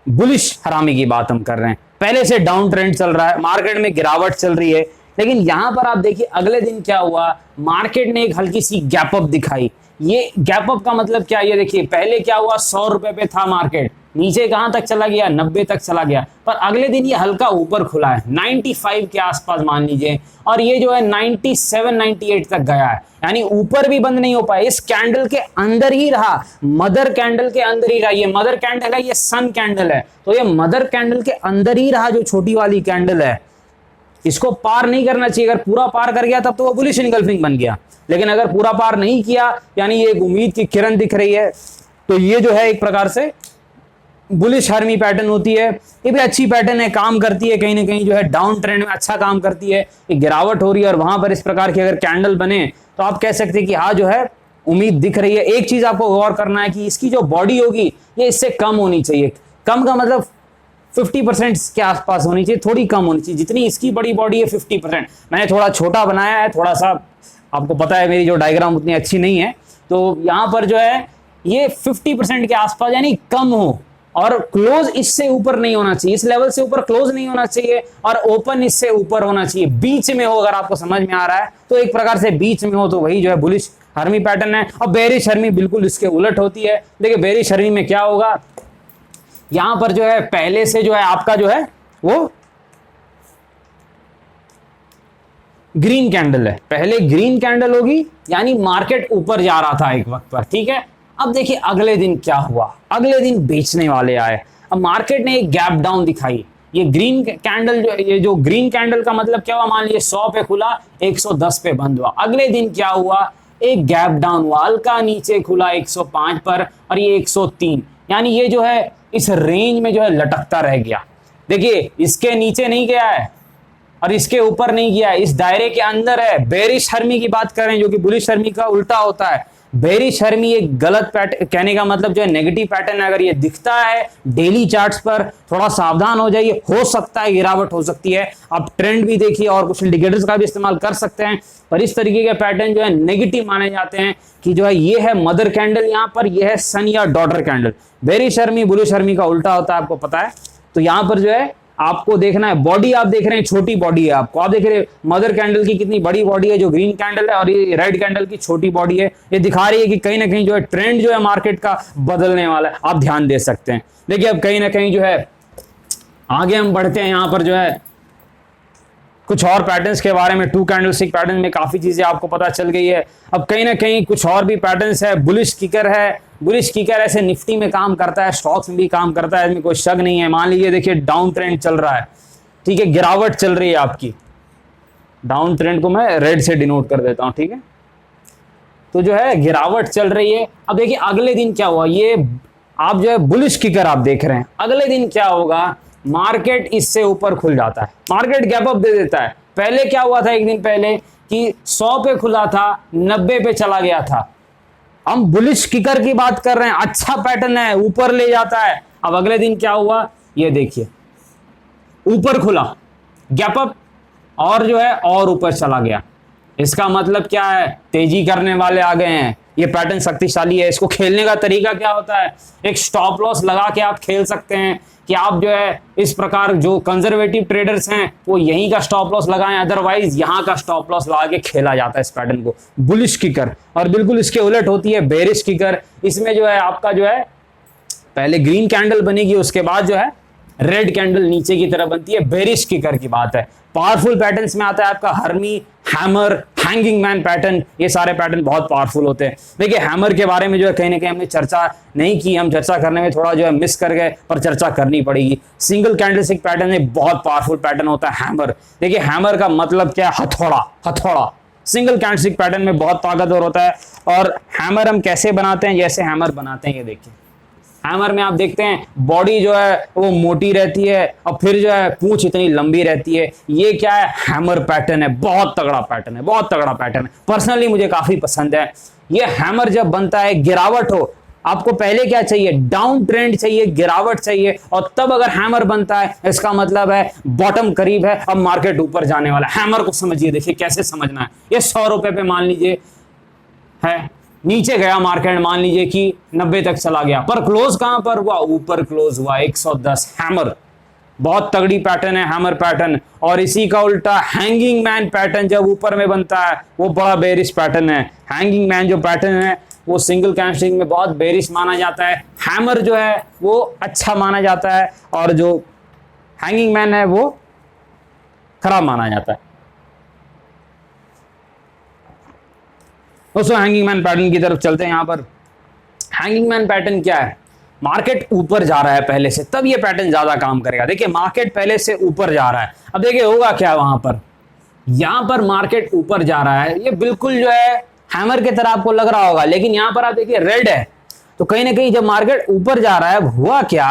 बुलिश हरामी की बात हम कर रहे हैं, पहले से डाउन ट्रेंड चल रहा है, मार्केट में गिरावट चल रही है, लेकिन यहां पर आप देखिए अगले दिन क्या हुआ, मार्केट ने एक हल्की सी गैप अप दिखाई। ये गैप अप का मतलब क्या है, ये देखिए पहले क्या हुआ, 100 रुपए पे था मार्केट, नीचे कहां तक चला गया, 90 तक चला गया, पर अगले दिन ये हल्का ऊपर खुला है 95 के आसपास मान लीजिए, और ये जो है 97 98 तक गया है, यानी ऊपर भी बंद नहीं हो पाया, इस कैंडल के अंदर ही रहा, मदर कैंडल के अंदर ही रहा। ये मदर कैंडल है, ये सन कैंडल है, तो ये मदर कैंडल के अंदर ही रहा जो छोटी वाली कैंडल है, इसको पार नहीं करना चाहिए। अगर पूरा पार कर गया तब तो वो बुलिश इनगल्फिंग बन गया, लेकिन अगर पूरा पार नहीं किया, यानी ये एक उम्मीद की किरण दिख रही है, तो ये जो है एक प्रकार से बुलिश हर्मी पैटर्न होती है। ये भी अच्छी पैटर्न है, काम करती है, कहीं ना कहीं जो है डाउन ट्रेंड में अच्छा काम करती है। एक गिरावट हो रही है और वहां पर इस प्रकार की अगर कैंडल बने तो आप कह सकते हैं कि हाँ जो है उम्मीद दिख रही है। एक चीज आपको गौर करना है कि इसकी जो बॉडी होगी ये इससे कम होनी चाहिए, कम का मतलब 50% के आसपास होनी चाहिए, थोड़ी कम होनी चाहिए। जितनी इसकी बड़ी बॉडी है 50%, मैंने थोड़ा छोटा बनाया है, थोड़ा सा आपको पता है मेरी जो डायग्राम उतनी अच्छी नहीं है, तो यहाँ पर जो है ये 50% के आसपास यानी कम हो, और क्लोज इससे ऊपर नहीं होना चाहिए, इस लेवल से ऊपर क्लोज नहीं होना चाहिए, और ओपन इससे ऊपर होना चाहिए, बीच में हो। अगर आपको समझ में आ रहा है तो एक प्रकार से बीच में हो, तो वही जो है बुलिश हर्मी पैटर्न है। और बेरिश हर्मी बिल्कुल इसके उलट होती है। देखिए बेरिश हर्मी में क्या होगा, यहां पर जो है पहले से जो है आपका जो है वो ग्रीन कैंडल है, पहले ग्रीन कैंडल होगी, यानी मार्केट ऊपर जा रहा था एक वक्त पर, ठीक है। अब देखिए अगले दिन क्या हुआ, अगले दिन बेचने वाले आए, अब मार्केट ने एक गैप डाउन दिखाई। ये ग्रीन कैंडल जो, ये जो ग्रीन कैंडल का मतलब क्या हुआ, मान लीजिए 100 पे खुला, 110 पे बंद हुआ। अगले दिन क्या हुआ, एक गैप डाउन हुआ, हल्का नीचे खुला 105 पर, और ये 103, यानी ये जो है इस रेंज में जो है लटकता रह गया। देखिए इसके नीचे नहीं गया है और इसके ऊपर नहीं गया है, इस दायरे के अंदर है। बेरिश हर्मी की बात करें जो कि बुलिश हर्मी का उल्टा होता है। बेरिश हर्मी एक गलत पैटर्न, कहने का मतलब जो है नेगेटिव पैटर्न है। अगर ये दिखता है डेली चार्ट्स पर, थोड़ा सावधान हो जाइए, हो सकता है गिरावट हो सकती है। आप ट्रेंड भी देखिए और कुछ इंडिकेटर्स का भी इस्तेमाल कर सकते हैं, पर इस तरीके के पैटर्न जो है नेगेटिव माने जाते हैं कि जो है ये है मदर कैंडल, यहां पर ये है सन या डॉटर कैंडल। बेरिश हर्मी बुलिश हर्मी का उल्टा होता है, आपको पता है। तो यहां पर जो है आपको देखना है, बॉडी आप देख रहे हैं छोटी बॉडी है आपको, आप देख रहे हैं मदर कैंडल की कितनी बड़ी बॉडी है जो ग्रीन कैंडल है, और ये रेड कैंडल की छोटी बॉडी है। ये दिखा रही है कि कहीं ना कहीं जो है ट्रेंड जो है मार्केट का बदलने वाला है, आप ध्यान दे सकते हैं। देखिए अब कहीं ना कहीं जो है आगे हम बढ़ते हैं, यहां पर जो है कुछ और पैटर्न्स के बारे में। 2 कैंडलस्टिक पैटर्न में काफी चीजें आपको पता चल गई है। अब कहीं ना कहीं कुछ और भी पैटर्न्स है। बुलिश किकर है, बुलिश किकर ऐसे निफ्टी में काम करता है, स्टॉक्स में भी काम करता है, इसमें कोई शक नहीं है। मान लीजिए देखिए डाउन ट्रेंड चल रहा है, ठीक है, गिरावट चल रही है आपकी। डाउन ट्रेंड को मैं रेड से डिनोट कर देता हूं, ठीक है। तो जो है गिरावट चल रही है। अब देखिए अगले दिन क्या हुआ, ये आप जो है बुलिश किकर आप देख रहे हैं, अगले दिन क्या होगा, मार्केट इससे ऊपर खुल जाता है, मार्केट गैप अप दे देता है। पहले क्या हुआ था, एक दिन पहले कि 100 पे खुला था, 90 पे चला गया था। हम बुलिश किकर की बात कर रहे हैं, अच्छा पैटर्न है, ऊपर ले जाता है। अब अगले दिन क्या हुआ, ये देखिए ऊपर खुला, गैप अप, और जो है और ऊपर चला गया। इसका मतलब क्या है, तेजी करने वाले आ गए हैं। ये पैटर्न शक्तिशाली है। इसको खेलने का तरीका क्या होता है, एक स्टॉप लॉस लगा के आप खेल सकते हैं कि आप जो है इस प्रकार, जो कंजर्वेटिव ट्रेडर्स हैं वो यहीं का स्टॉप लॉस लगाएं, अदरवाइज यहां का स्टॉप लॉस लगा के खेला जाता है इस पैटर्न को, बुलिश किकर। और बिल्कुल इसके उलट होती है बेरिश किकर। इसमें जो है आपका जो है पहले ग्रीन कैंडल बनेगी, उसके बाद जो है रेड कैंडल नीचे की तरफ बनती है, बेरिश किकर की बात है। पावरफुल पैटर्न्स में आता है आपका हर्मी, हैमर, हैंगिंग मैन पैटर्न। ये सारे पैटर्न बहुत पावरफुल होते हैं। देखिए हैमर के बारे में जो है कहीं ना कहीं हमने चर्चा नहीं की, हम चर्चा करने में थोड़ा जो है मिस कर गए, पर चर्चा करनी पड़ेगी। सिंगल कैंडलस्टिक पैटर्न में बहुत पावरफुल पैटर्न होता है हैमर। देखिए हैमर का मतलब क्या है, हथौड़ा, हथौड़ा। सिंगल कैंडलस्टिक पैटर्न में बहुत ताकतवर होता है। और हैमर हम कैसे बनाते हैं, जैसे हैमर बनाते हैं, ये देखिए हैमर में आप देखते हैं बॉडी जो है वो मोटी रहती है और फिर जो है पूंछ इतनी लंबी रहती है। ये क्या है, हैमर पैटर्न है, बहुत तगड़ा पैटर्न है, बहुत तगड़ा पैटर्न है। पर्सनली मुझे काफी पसंद है। ये हैमर जब बनता है, गिरावट हो, आपको पहले क्या चाहिए, डाउन ट्रेंड चाहिए, गिरावट चाहिए, और तब अगर हैमर बनता है इसका मतलब है बॉटम करीब है, अब मार्केट ऊपर जाने वाला है। हैमर को समझिए, देखिए कैसे समझना है। ये 100 रुपए पे मान लीजिए है, नीचे गया मार्केट, मान लीजिए कि 90 तक चला गया, पर क्लोज कहां पर हुआ, ऊपर क्लोज हुआ 110। हैमर बहुत तगड़ी पैटर्न है हैमर पैटर्न। और इसी का उल्टा हैंगिंग मैन पैटर्न जब ऊपर में बनता है वो बड़ा बेरिश पैटर्न है। हैंगिंग मैन जो पैटर्न है वो सिंगल कैंडलस्टिक में बहुत बेरिश माना जाता है। हैमर जो है वो अच्छा माना जाता है, और जो हैंगिंग मैन है वो खराब माना जाता है। दोस्तों हैंगिंग मैन पैटर्न की तरफ चलते हैं। यहां पर हैंगिंग मैन पैटर्न क्या है, मार्केट ऊपर जा रहा है पहले से, तब ये पैटर्न ज्यादा काम करेगा। देखिए मार्केट पहले से ऊपर जा रहा है, अब देखिए होगा क्या वहां पर, यहां पर मार्केट ऊपर जा रहा है, ये बिल्कुल जो है हैमर की तरह आपको लग रहा होगा, लेकिन यहां पर आप देखिए रेड है। तो कहीं ना कहीं जब मार्केट ऊपर जा रहा है, हुआ क्या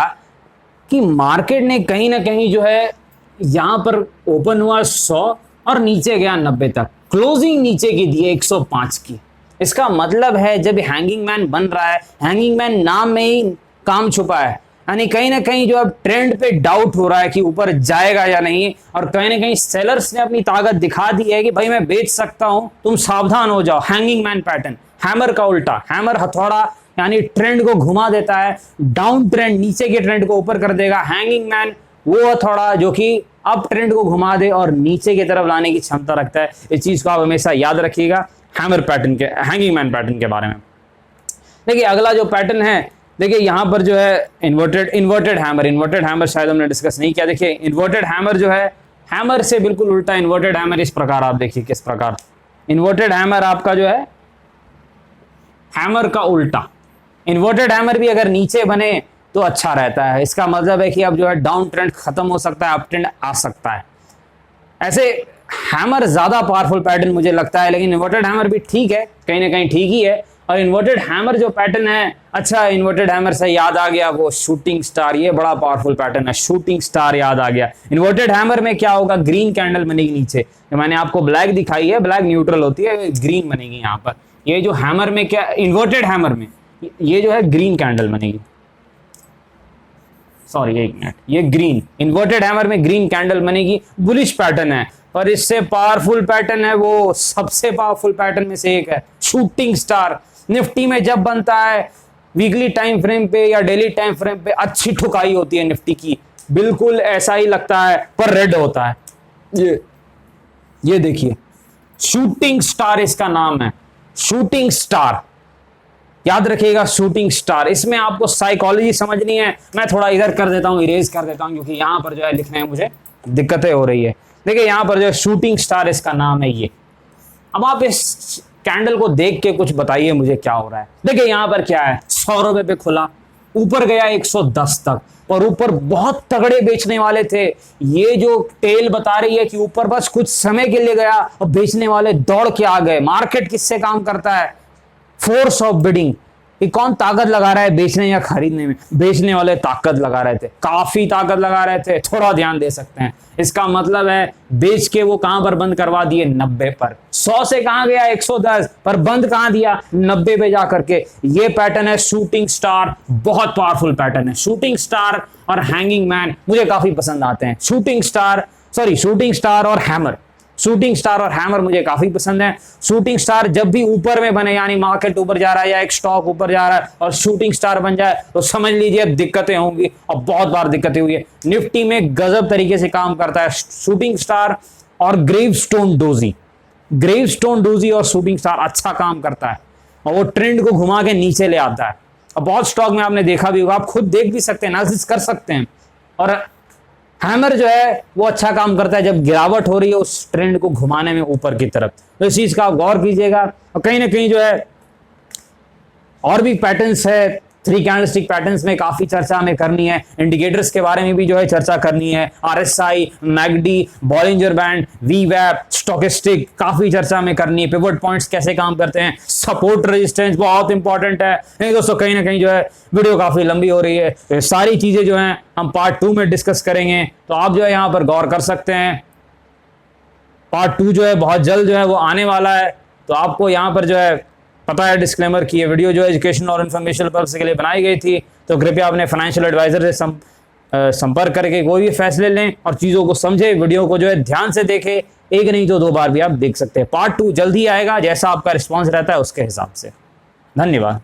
कि मार्केट ने कहीं ना कहीं जो है यहां पर ओपन हुआ 100 और नीचे गया 90 तक, क्लोजिंग नीचे की दी 105 की। इसका मतलब है जब हैंगिंग मैन बन रहा है, हैंगिंग मैन नाम में ही काम छुपा है, यानी कहीं ना कहीं जो अब ट्रेंड पे डाउट हो रहा है कि ऊपर जाएगा या नहीं, और कहीं ना कहीं सेलर्स ने अपनी ताकत दिखा दी है कि भाई मैं बेच सकता हूं, तुम सावधान हो जाओ। हैंगिंग मैन पैटर्न, हैमर का उल्टा, हैमर हथौड़ा, यानी ट्रेंड को घुमा देता है, डाउन ट्रेंड नीचे के ट्रेंड को ऊपर कर देगा। हैंगिंग मैन वो हथौड़ा जो कि अप ट्रेंड को घुमा दे और नीचे की तरफ लाने की क्षमता रखता है। इस चीज को आप हमेशा याद रखिएगा हैमर पैटर्न के, हैंगिंग मैन पैटर्न के बारे में। देखिए अगला जो पैटर्न है, देखिए यहां पर जो है इन्वर्टेड हैमर शायद हमने डिस्कस नहीं किया। देखिए इन्वर्टेड हैमर जो है, हैमर से बिल्कुल उल्टा इन्वर्टेड हैमर इस प्रकार, आप देखिए किस प्रकार इन्वर्टेड हैमर आपका जो है हैमर का उल्टा। इन्वर्टेड हैमर भी अगर नीचे बने तो अच्छा रहता है, इसका मतलब है कि अब जो है डाउन ट्रेंड खत्म हो सकता है, अप ट्रेंड आ सकता है। ऐसे हैमर ज्यादा पावरफुल पैटर्न मुझे लगता है, लेकिन इन्वर्टेड हैमर भी ठीक है, कहीं ना कहीं ठीक ही है। और इन्वर्टेड हैमर जो पैटर्न है, अच्छा इन्वर्टेड हैमर से याद आ गया वो शूटिंग स्टार, ये बड़ा पावरफुल पैटर्न है, शूटिंग स्टार याद आ गया। इन्वर्टेड हैमर में क्या होगा, ग्रीन कैंडल बनेगी नीचे, मैंने आपको ब्लैक दिखाई है, ब्लैक न्यूट्रल होती है, ग्रीन बनेगी यहाँ पर। ये जो हैमर में क्या, इन्वर्टेड हैमर में ये जो है ग्रीन कैंडल बनेगी, सॉरी एक मिनट, ये ग्रीन, इन्वर्टेड हैमर में ग्रीन कैंडल बनेगी, बुलिश पैटर्न है। और इससे पावरफुल पैटर्न है, वो सबसे पावरफुल पैटर्न में से एक है शूटिंग स्टार। निफ्टी में जब बनता है वीकली टाइम फ्रेम पे या डेली टाइम फ्रेम पे अच्छी ठुकाई होती है निफ्टी की, बिल्कुल ऐसा ही लगता है पर रेड होता है। ये देखिए शूटिंग स्टार इसका नाम है, शूटिंग स्टार, याद रखिएगा शूटिंग स्टार। इसमें आपको साइकोलॉजी समझनी है, मैं थोड़ा इधर कर देता हूं, इरेज कर देता हूं, क्योंकि यहां पर जो है लिखने में मुझे दिक्कतें हो रही है। देखिए यहां पर जो है शूटिंग स्टार इसका नाम है ये। अब आप इस कैंडल को देख के कुछ बताइए मुझे क्या हो रहा है। देखिए यहां पर क्या है, 100 रुपए पे खुला, ऊपर गया 110 तक, और ऊपर बहुत तगड़े बेचने वाले थे। ये जो टेल बता रही है कि ऊपर बस कुछ समय के लिए गया और बेचने वाले दौड़ के आ गए। मार्केट किससे काम करता है, फोर्स ऑफ बिडिंग। ये कौन ताकत लगा रहा है बेचने या खरीदने में, बेचने वाले ताकत लगा रहे थे, काफी ताकत लगा रहे थे, थोड़ा ध्यान दे सकते हैं। इसका मतलब है बेच के वो कहां पर बंद करवा दिए, 90 पर। 100 से कहां गया 110 पर, बंद कहां दिया, 90 पे जाकर के। ये पैटर्न है शूटिंग स्टार, बहुत पावरफुल पैटर्न है। शूटिंग स्टार और हैंगिंग मैन मुझे काफी पसंद आते हैं। शूटिंग स्टार और हैमर, शूटिंग स्टार और हैमर मुझे काफी पसंद है। शूटिंग स्टार जब भी ऊपर में बने, यानी मार्केट ऊपर जा रहा है या एक स्टॉक ऊपर जा रहा है और शूटिंग स्टार बन जाए, तो समझ लीजिए अब दिक्कतें होंगी, और बहुत बार दिक्कतें हुई है। निफ्टी में गजब तरीके से काम करता है शूटिंग स्टार और ग्रेवस्टोन डोजी और शूटिंग स्टार अच्छा काम करता है, और वो ट्रेंड को घुमा के नीचे ले आता है। और बहुत स्टॉक में आपने देखा भी होगा, आप खुद देख भी सकते हैं, एनालिसिस कर सकते हैं। और हैमर जो है वो अच्छा काम करता है जब गिरावट हो रही है उस ट्रेंड को घुमाने में ऊपर की तरफ, तो इस चीज का आप गौर कीजिएगा। और कहीं ना कहीं जो है और भी पैटर्न्स है, 3 कैंडलस्टिक पैटर्न्स में काफी चर्चा हमें करनी है। इंडिकेटर्स के बारे में भी जो है चर्चा करनी है, आरएसआई, मैकडी, बॉलिंजर बैंड, वीवैप, स्टोकेस्टिक, काफी चर्चा हमें करनी है। पिवट पॉइंट्स कैसे काम करते हैं, सपोर्ट रेजिस्टेंस बहुत इंपॉर्टेंट है। नहीं दोस्तों, कहीं ना कहीं जो है वीडियो काफी लंबी हो रही है, तो सारी चीजें जो है हम पार्ट 2 में डिस्कस करेंगे, तो आप जो है यहाँ पर गौर कर सकते हैं। पार्ट 2 जो है बहुत जल्द जो है वो आने वाला है, तो आपको यहाँ पर जो है पता है डिस्क्लेमर की ये वीडियो जो एजुकेशन और इन्फॉर्मेशन पर्पस के लिए बनाई गई थी, तो कृपया अपने फाइनेंशियल एडवाइजर से संपर्क करके कोई भी फैसले लें और चीज़ों को समझे। वीडियो को जो है ध्यान से देखें, एक नहीं तो 2 बार भी आप देख सकते हैं। पार्ट 2 जल्द ही आएगा, जैसा आपका रिस्पॉन्स रहता है उसके हिसाब से। धन्यवाद।